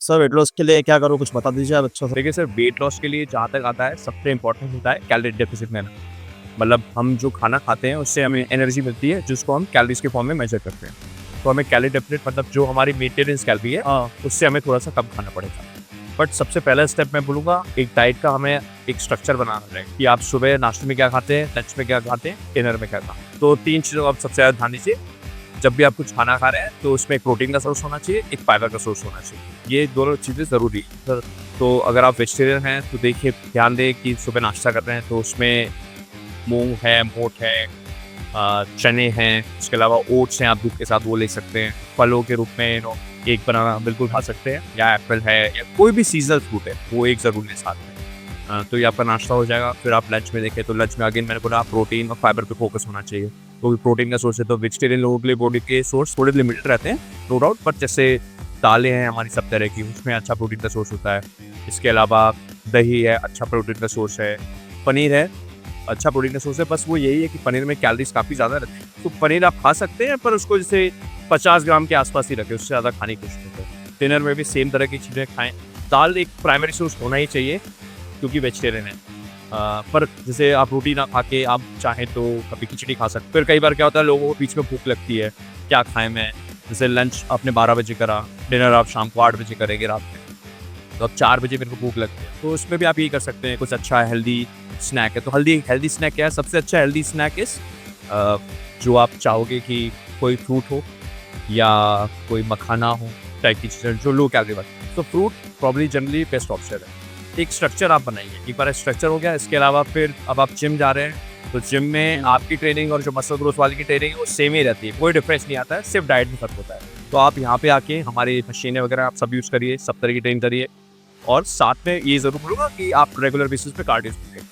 Sir weight loss के लिए क्या करूँ कुछ बता दीजिए आप अच्छा सा? देखिए सर, वेट लॉस के लिए जहाँ तक आता है, सबसे इम्पोर्टेंट होता है कैलोरी डेफिसिट लेना। मतलब हम जो खाना खाते हैं उससे हमें एनर्जी मिलती है, जिसको हम कैलोरीज के फॉर्म में मेजर करते हैं। तो हमें कैलोरी डेफिसिट मतलब जो हमारी मेंटेनेंस कैलोरी है, हाँ, उससे हमें थोड़ा सा कम खाना पड़ेगा। बट सबसे पहला स्टेप मैं बोलूँगा, एक डाइट का हमें एक स्ट्रक्चर बनाना रहेगा कि आप सुबह नाश्ते में क्या खाते हैं, लंच में क्या खाते हैं, डिनर में क्या खाते हैं। तो 3 चीज़ों आप सबसे ज़्यादा ध्यान दीजिए। जब भी आप कुछ खाना खा रहे हैं तो उसमें एक प्रोटीन का सोर्स होना चाहिए, एक फाइबर का सोर्स होना चाहिए। ये दोनों चीज़ें ज़रूरी हैं। सर तो अगर आप वेजिटेरियन हैं तो देखिए, ध्यान दें कि सुबह नाश्ता कर रहे हैं तो उसमें मूँग है, मोठ है, चने हैं, इसके अलावा ओट्स हैं, आप दूध के साथ वो ले सकते हैं। फलों के रूप में एक बनाना बिल्कुल खा सकते हैं, या एप्पल है, या कोई भी सीज़नल फ्रूट है, वो एक ज़रूर लें साथ में। तो ये आपका नाश्ता हो जाएगा। फिर आप लंच में देखें तो लंच में अगेन मैंने बोला प्रोटीन और फाइबर पे फोकस होना चाहिए। तो प्रोटीन का सोर्स है तो वेजिटेरियन लोगों के लिए बॉडी के सोर्स थोड़े लिमिटेड रहते हैं, नो डाउट। बट जैसे दालें हैं हमारी सब तरह की, उसमें अच्छा प्रोटीन का सोर्स होता है। इसके अलावा दही है, अच्छा प्रोटीन का सोर्स है। पनीर है, अच्छा प्रोटीन का सोर्स है। बस वो यही है कि पनीर में कैलोरीज काफ़ी ज़्यादा रहती है। तो पनीर आप खा सकते हैं, पर उसको जैसे 50 ग्राम के आसपास ही रखें, उससे ज़्यादा खाने की कोशिश करें। डिनर में भी सेम तरह की चीज़ें खाएँ। दाल एक प्राइमरी सोर्स होना ही चाहिए, क्योंकि वेजिटेरियन है। पर जैसे आप रोटी ना खा के आप चाहें तो कभी खिचड़ी खा सकते हैं। फिर कई बार क्या होता है, लोगों को बीच में भूख लगती है, क्या खाएँ मैं? जैसे लंच आपने 12 बजे करा, डिनर आप शाम को 8 बजे करेंगे रात में, तो अब 4 बजे मेरे को भूख लगती है। तो उसमें भी आप यही कर सकते हैं, कुछ अच्छा हेल्दी स्नैक है। तो हेल्दी स्नैक क्या है? सबसे अच्छा हेल्दी स्नैक जो आप चाहोगे कि कोई फ्रूट हो या कोई मखाना हो टाइप की चीज़ें जो लो कैलोरी वाली। तो fruit probably generally best option है। एक स्ट्रक्चर आप बनाइए। एक बार स्ट्रक्चर हो गया, इसके अलावा फिर अब आप जिम जा रहे हैं, तो जिम में आपकी ट्रेनिंग और जो मसल ग्रोथ वाली की ट्रेनिंग है वो सेम ही रहती है, कोई डिफरेंस नहीं आता है, सिर्फ डाइट में फ़र्क होता है। तो आप यहाँ पे आके हमारी मशीनें वगैरह आप सब यूज़ करिए, सब तरह की ट्रेनिंग करिए, और साथ में ये ज़रूर बोलूँगा कि आप रेगुलर बेसिस पे कार्डियो करें।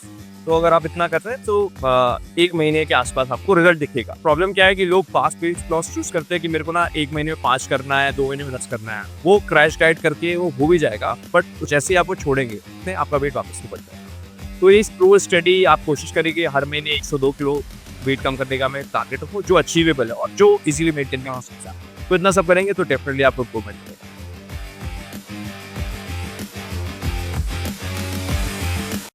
तो अगर आप इतना कर रहे हैं तो 1 महीने के आसपास आपको रिजल्ट दिखेगा। प्रॉब्लम क्या है कि लोग फास्ट पेस लॉस चूज़ करते हैं कि मेरे को ना 1 महीने में 5 करना है, 2 महीने में 10 करना है। वो क्रैश डाइट करके वो हो भी जाएगा, बट कुछ ऐसे ही आप वो छोड़ेंगे, उसमें आपका वेट वापस नहीं बढ़ जाएगा। तो ये स्लो स्टडी आप कोशिश करिए हर महीने 1 से 2 किलो वेट कम करने का मेरा टारगेट हो, जो अचीवेबल है और जो ईज़िली मेंटेन में हो सकता है। तो इतना सब करेंगे तो डेफिनिटली आपको इम्प्रूवमेंट मिलेगा।